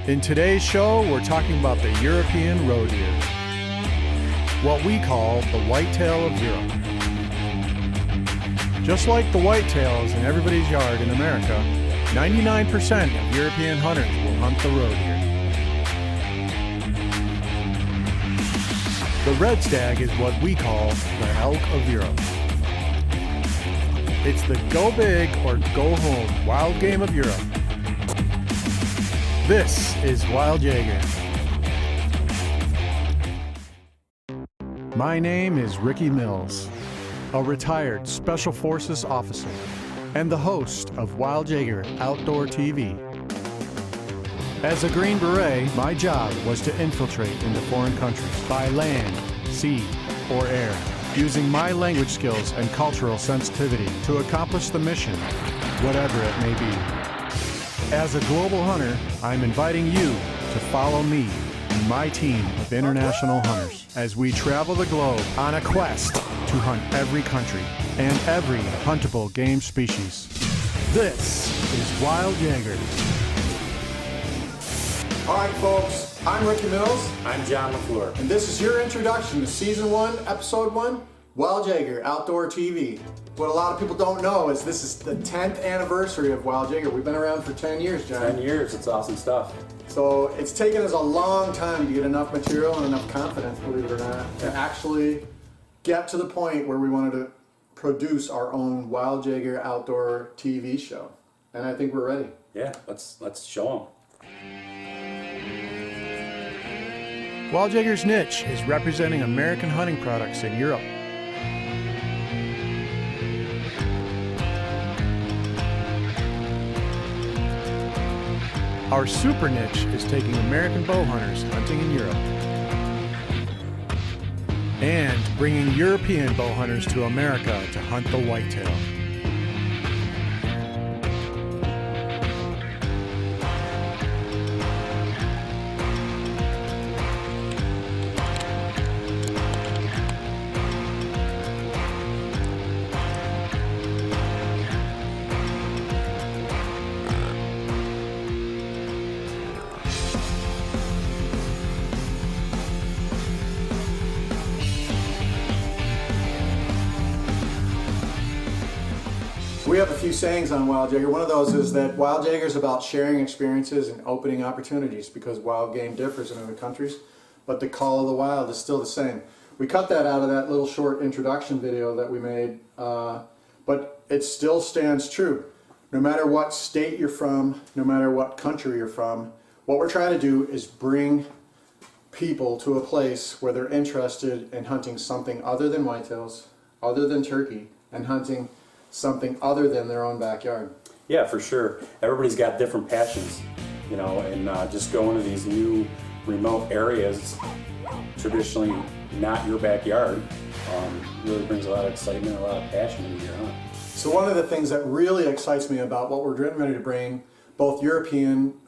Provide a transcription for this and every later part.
In today's show, we're talking about the European roe deer, what we call the whitetail of Europe. Just like the whitetails in everybody's yard in America, 99% of European hunters will hunt the roe deer. The red stag is what we call the elk of Europe. It's the go big or go home wild game of Europe. This is Wild Jaeger. My name is Ricky Mills, a retired Special Forces officer and the host of Wild Jaeger Outdoor TV. As a Green Beret, my job was to infiltrate into foreign countries by land, sea, or air, using my language skills and cultural sensitivity to accomplish the mission, whatever it may be. As a global hunter, I'm inviting you to follow me and my team of international hunters as we travel the globe on a quest to hunt every country and every huntable game species. This is Wild Jaeger. All right, folks, I'm Ricky Mills. I'm John LaFleur. And this is your introduction to Season 1, Episode 1, Wild Jaeger Outdoor TV. What a lot of people don't know is this is the 10th anniversary of Wild Jaeger. We've been around for 10 years, John. 10 years, it's awesome stuff. So it's taken us a long time to get enough material and enough confidence, believe it or not, to actually get to the point where we wanted to produce our own Wild Jaeger Outdoor TV show. And I think we're ready. Yeah, let's show them. Wild Jaeger's niche is representing American hunting products in Europe. Our super niche is taking American bow hunters hunting in Europe and bringing European bow hunters to America to hunt the whitetail. We have a few sayings on Wild Jaeger. One of those is that Wild Jaeger is about sharing experiences and opening opportunities because wild game differs in other countries, but the call of the wild is still the same. We cut that out of that little short introduction video that we made, but it still stands true. No matter what state you're from, no matter what country you're from, what we're trying to do is bring people to a place where they're interested in hunting something other than whitetails, other than turkey, and hunting something other than their own backyard. Yeah, for sure. Everybody's got different passions, you know, and just going to these new remote areas, traditionally not your backyard, really brings a lot of excitement, a lot of passion into your hunt. So one of the things that really excites me about what we're getting ready to bring both European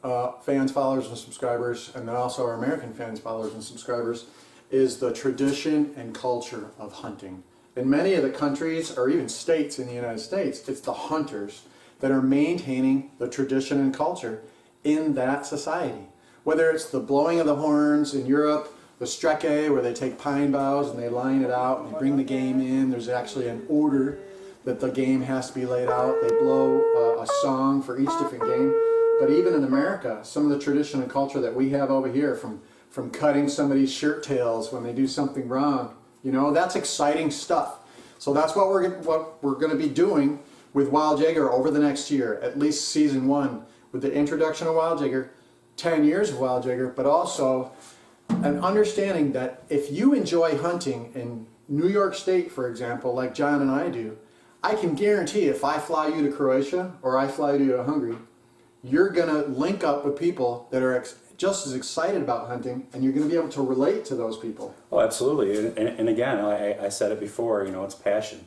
fans, followers, and subscribers, and then also our American fans, followers, and subscribers, is the tradition and culture of hunting. In many of the countries, or even states in the United States, it's the hunters that are maintaining the tradition and culture in that society. Whether it's the blowing of the horns in Europe, the strecke, where they take pine boughs and they line it out and they bring the game in. There's actually an order that the game has to be laid out. They blow a song for each different game. But even in America, some of the tradition and culture that we have over here, from cutting somebody's shirt tails when they do something wrong, you know, that's exciting stuff. So that's what we're going to be doing with Wild Jaeger over the next year, at least Season 1, with the introduction of Wild Jaeger, 10 years of Wild Jaeger, but also an understanding that if you enjoy hunting in New York State, for example, like John and I do, I can guarantee if I fly you to Croatia or I fly you to Hungary, you're going to link up with people that are just as excited about hunting, and you're going to be able to relate to those people. Oh, absolutely. And again, I said it before, you know, it's passion.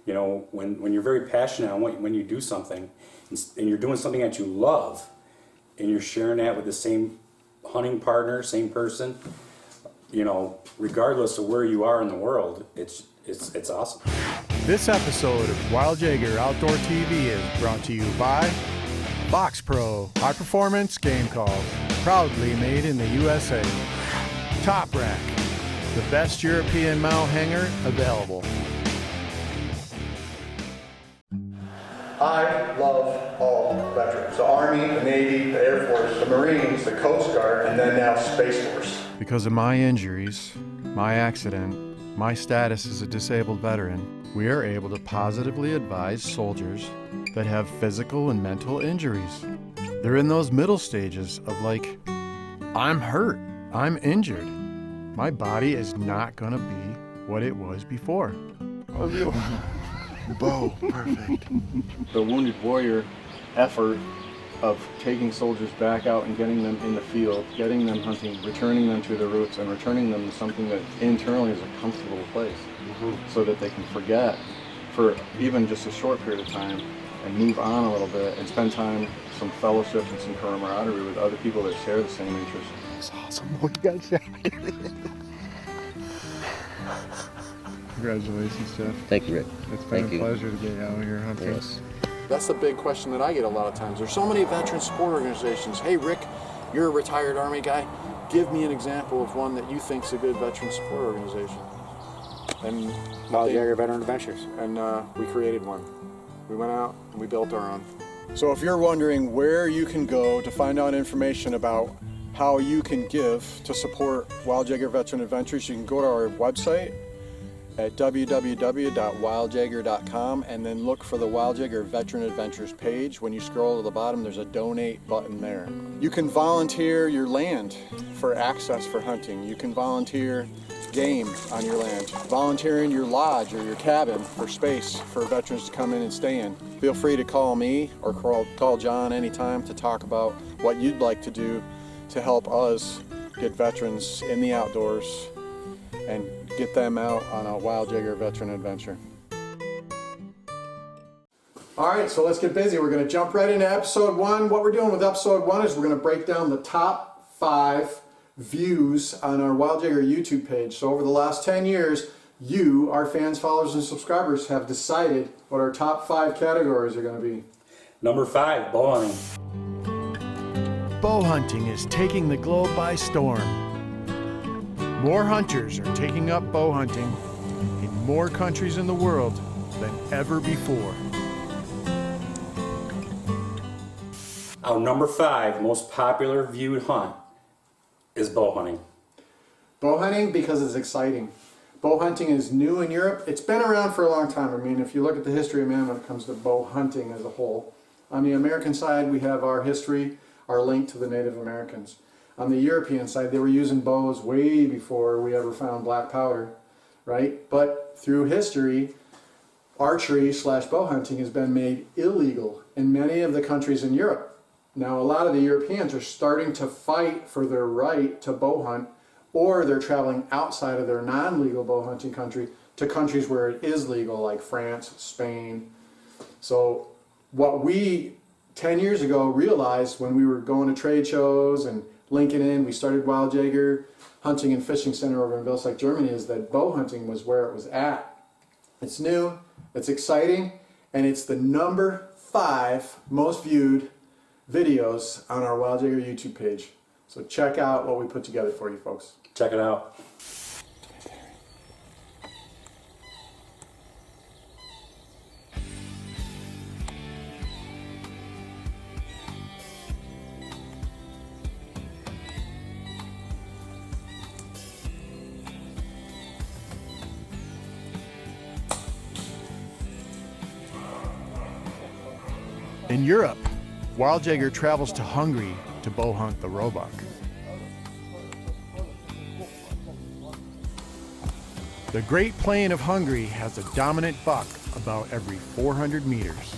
You know, when you're very passionate on when you do something, and you're doing something that you love, and you're sharing that with the same hunting partner, same person, you know, regardless of where you are in the world, it's awesome. This episode of Wild Jaeger Outdoor TV is brought to you by Box Pro High Performance Game Calls. Proudly made in the USA. Top Rack, the best European mount hanger available. I love all veterans. The Army, the Navy, the Air Force, the Marines, the Coast Guard, and then now Space Force. Because of my injuries, my accident, my status as a disabled veteran, we are able to positively advise soldiers that have physical and mental injuries. They're in those middle stages of like, I'm hurt, I'm injured. My body is not gonna be what it was before. Bo, perfect. The Wounded Warrior effort of taking soldiers back out and getting them in the field, getting them hunting, returning them to their roots, and returning them to something that internally is a comfortable place, so that they can forget for even just a short period of time and move on a little bit and spend time, some fellowship and some camaraderie with other people that share the same interests. That's awesome. What you got, Jack? Congratulations, Jeff. Thank you, Rick. It's been Thank a you. pleasure to get you out here hunting. Yes. That's the big question that I get a lot of times. There's so many veteran support organizations. Hey, Rick, you're a retired Army guy. Give me an example of one that you think's a good veteran support organization. And WILD Jaeger Veteran Adventures. And we created one. We went out and we built our own. So if you're wondering where you can go to find out information about how you can give to support Wild Jaeger Veteran Adventures, you can go to our website at www.wildjaeger.com and then look for the Wild Jaeger Veteran Adventures page. When you scroll to the bottom, there's a donate button there. You can volunteer your land for access for hunting. You can volunteer game on your land. Volunteering your lodge or your cabin for space for veterans to come in and stay in. Feel free to call me or call John anytime to talk about what you'd like to do to help us get veterans in the outdoors and get them out on a Wild Jaeger Veteran Adventure. All right, so let's get busy. We're going to jump right into episode 1. What we're doing with episode 1 is we're going to break down the top 5 views on our Wild Jaeger YouTube page. So over the last 10 years, you, our fans, followers, and subscribers, have decided what our top 5 categories are going to be. Number 5, bow hunting. Bow hunting is taking the globe by storm. More hunters are taking up bow hunting in more countries in the world than ever before. Our number 5 most popular viewed hunt is bow hunting. Bow hunting because it's exciting. Bow hunting is new in Europe. It's been around for a long time. I mean, if you look at the history of man when it comes to bow hunting as a whole, on the American side, we have our history, our link to the Native Americans. On the European side, they were using bows way before we ever found black powder, right? But through history, archery / bow hunting has been made illegal in many of the countries in Europe. Now, a lot of the Europeans are starting to fight for their right to bow hunt, or they're traveling outside of their non-legal bow hunting country to countries where it is legal, like France, Spain. So what we 10 years ago realized when we were going to trade shows and linking in, we started Wild Jaeger Hunting and Fishing Center over in Vilseck, Germany, is that bow hunting was where it was at. It's new, it's exciting, and it's the number 5 most viewed videos on our Wild Jaeger YouTube page. So check out what we put together for you folks. Check it out. In Europe, Wild Jaeger travels to Hungary to bow hunt the roebuck. The Great Plain of Hungary has a dominant buck about every 400 meters.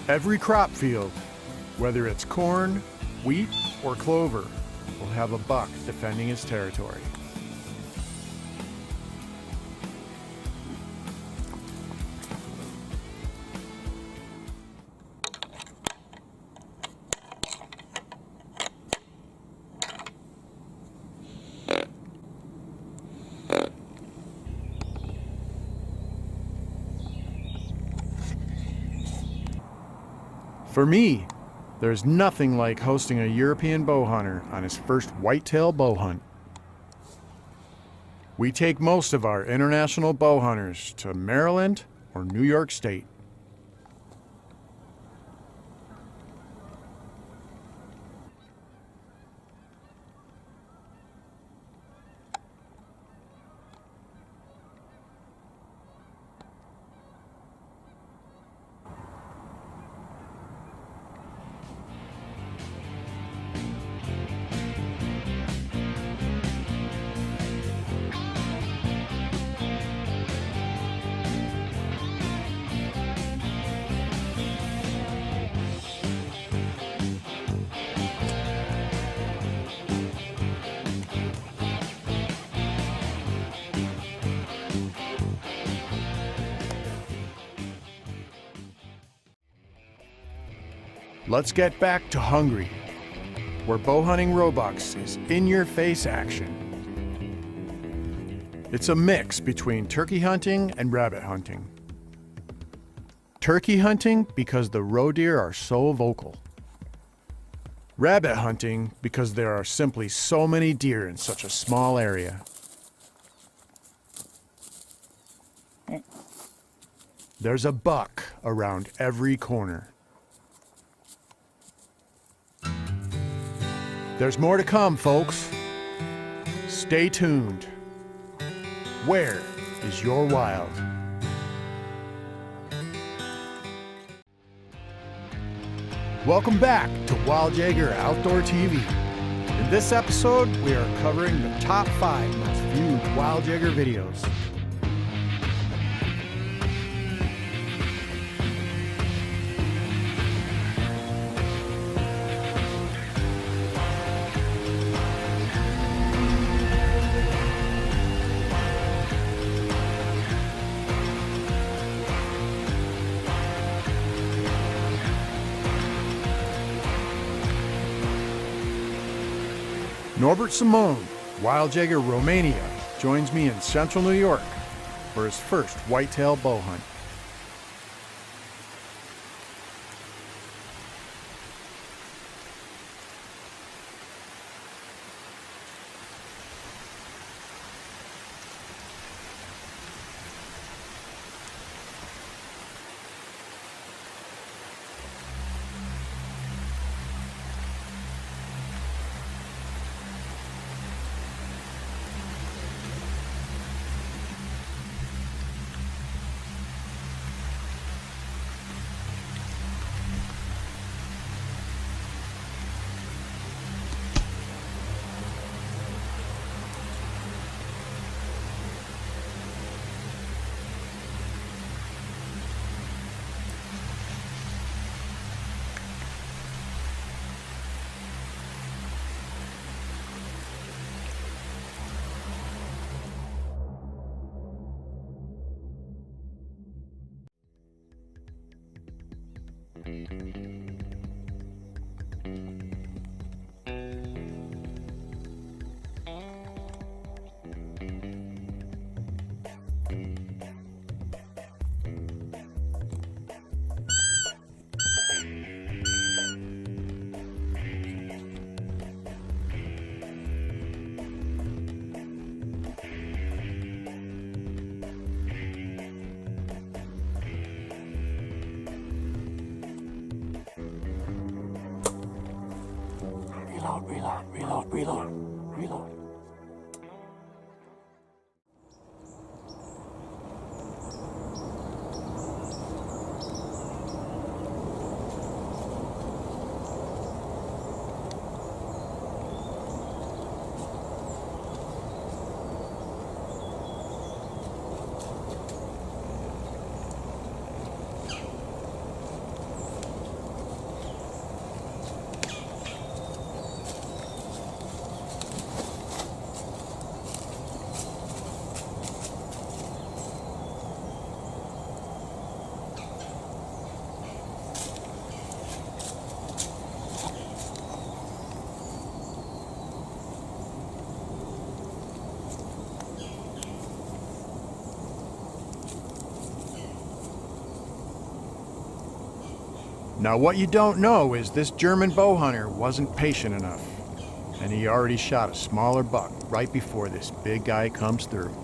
Every crop field, whether it's corn, wheat, or clover, will have a buck defending its territory. For me, There's nothing like hosting a European bow hunter on his first whitetail bow hunt. We take most of our international bow hunters to Maryland or New York State. Let's get back to Hungary, where bow hunting Robux is in-your-face action. It's a mix between turkey hunting and rabbit hunting. Turkey hunting because the roe deer are so vocal. Rabbit hunting because there are simply so many deer in such a small area. There's a buck around every corner. There's more to come, folks. Stay tuned. Where is your wild? Welcome back to Wild Jaeger Outdoor TV. In this episode, we are covering the top 5 most viewed Wild Jaeger videos. Norbert Simone, Wild Jaeger Romania, joins me in central New York for his first whitetail bow hunt. Reload. Now what you don't know is this German bow hunter wasn't patient enough, and he already shot a smaller buck right before this big guy comes through.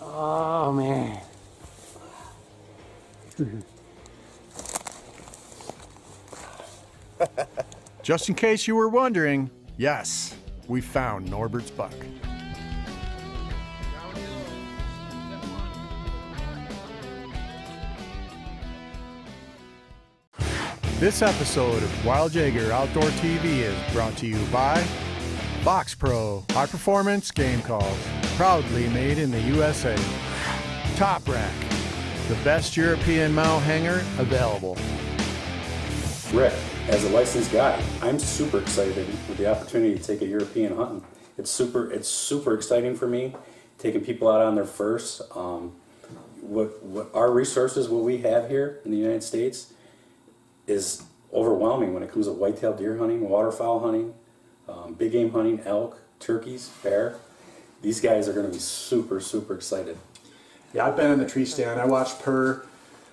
Oh man. Just in case you were wondering, yes, we found Norbert's buck. This episode of Wild Jaeger Outdoor TV is brought to you by Box Pro, high performance game calls, proudly made in the USA. Top Rack, the best European mount hanger available. Rick, as a licensed guide, I'm super excited with the opportunity to take a European hunting. It's super exciting for me, taking people out on their first. What our resources, what we have here in the United States, is overwhelming when it comes to whitetail deer hunting, waterfowl hunting, big game hunting, elk, turkeys, bear. These guys are going to be super excited. Yeah, I've been in the tree stand. I watched Per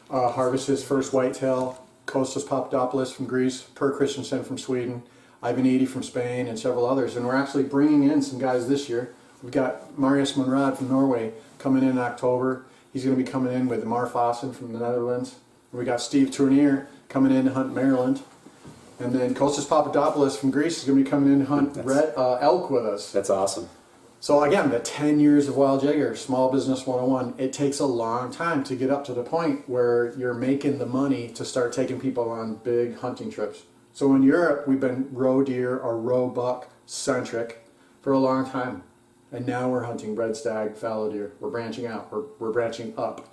harvest his first whitetail, Kostas Papadopoulos from Greece, Per Christensen from Sweden, Ivan Eady from Spain, and several others. And we're actually bringing in some guys this year. We've got Marius Monrad from Norway coming in October. He's going to be coming in with Mar Fossen from the Netherlands. And we got Steve Tournier coming in to hunt Maryland. And then Kostas Papadopoulos from Greece is going to be coming in to hunt elk with us. That's awesome. So again, the 10 years of Wild Jaeger, Small Business 101, it takes a long time to get up to the point where you're making the money to start taking people on big hunting trips. So in Europe, we've been roe deer or roe buck centric for a long time. And now we're hunting red stag, fallow deer. We're branching out, we're branching up.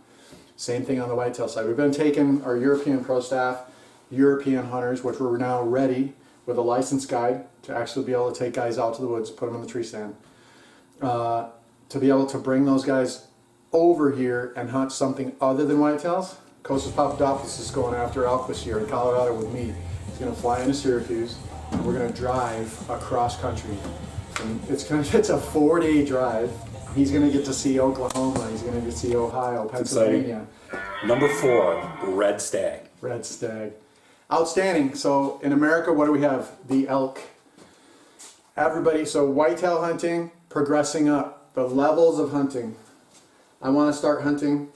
Same thing on the whitetail side. We've been taking our European pro staff, European hunters, which we're now ready with a licensed guide to actually be able to take guys out to the woods, put them in the tree stand. To be able to bring those guys over here and hunt something other than whitetails. Kostas Papadopoulos is going after elk this year in Colorado with me. He's going to fly into Syracuse, and we're going to drive across country. And it's a 4-day drive. He's going to get to see Oklahoma. He's going to get to see Ohio, Pennsylvania. Number 4, red stag. Red stag. Outstanding. So in America, what do we have? The elk. Everybody, so whitetail hunting, progressing up. The levels of hunting. I want to start hunting.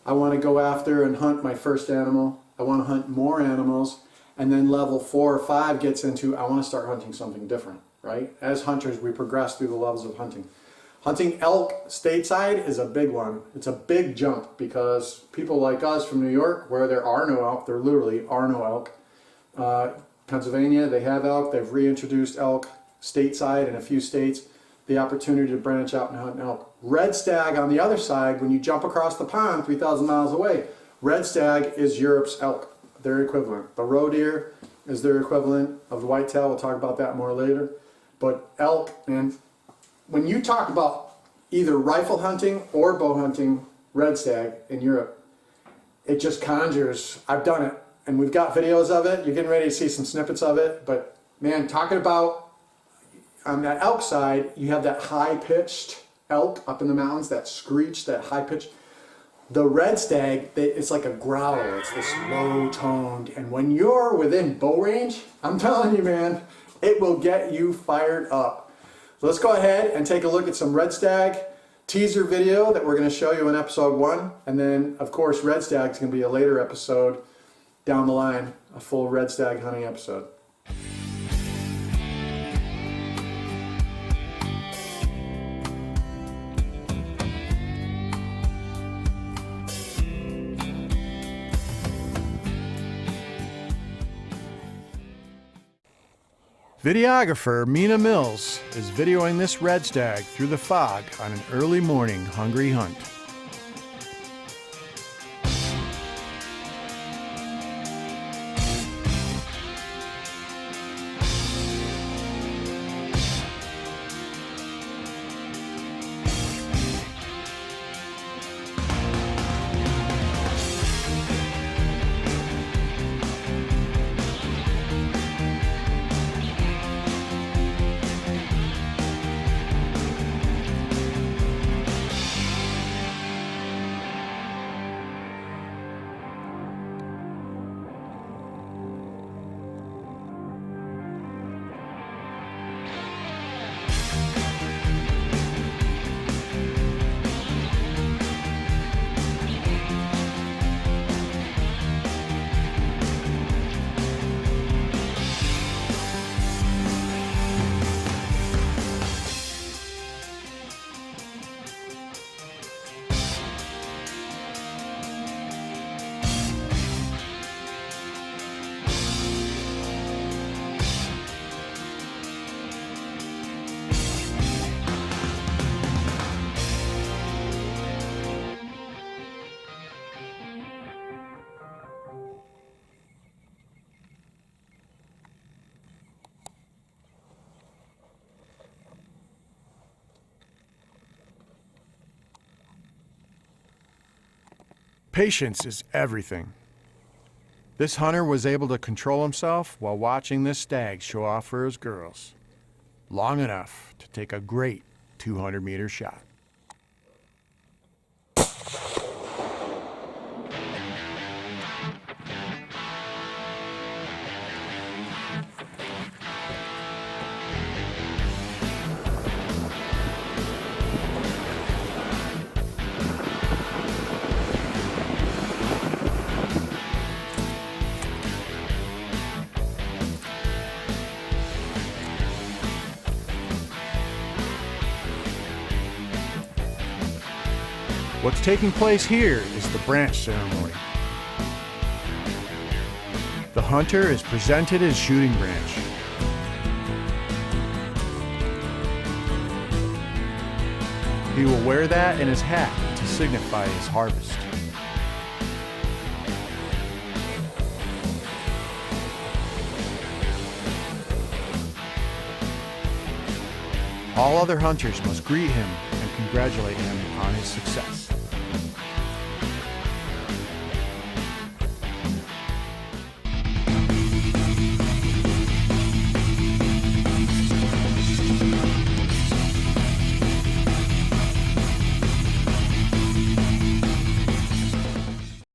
I want to go after and hunt my first animal. I want to hunt more animals. And then level 4 or 5 gets into, I want to start hunting something different, right? As hunters, we progress through the levels of hunting. Hunting elk stateside is a big one. It's a big jump because people like us from New York, where there are no elk, there literally are no elk. Pennsylvania, they have elk. They've reintroduced elk stateside in a few states. The opportunity to branch out and hunt elk. Red stag on the other side, when you jump across the pond 3,000 miles away, red stag is Europe's elk, their equivalent. The roe deer is their equivalent of the whitetail. We'll talk about that more later. But elk, and when you talk about either rifle hunting or bow hunting red stag in Europe, it just conjures, I've done it, and we've got videos of it. You're getting ready to see some snippets of it, but man, talking about on that elk side, you have that high-pitched elk up in the mountains, that screech, that high-pitched. The red stag, it's like a growl. It's this low-toned, and when you're within bow range, I'm telling you, man, it will get you fired up. So let's go ahead and take a look at some red stag teaser video that we're going to show you in episode 1, and then of course red stag is going to be a later episode down the line, a full red stag hunting episode. Videographer Mina Mills is videoing this red stag through the fog on an early morning hungry hunt. Patience is everything. This hunter was able to control himself while watching this stag show off for his girls, long enough to take a great 200-meter shot. What's taking place here is the branch ceremony. The hunter is presented his shooting branch. He will wear that in his hat to signify his harvest. All other hunters must greet him and congratulate him on his success.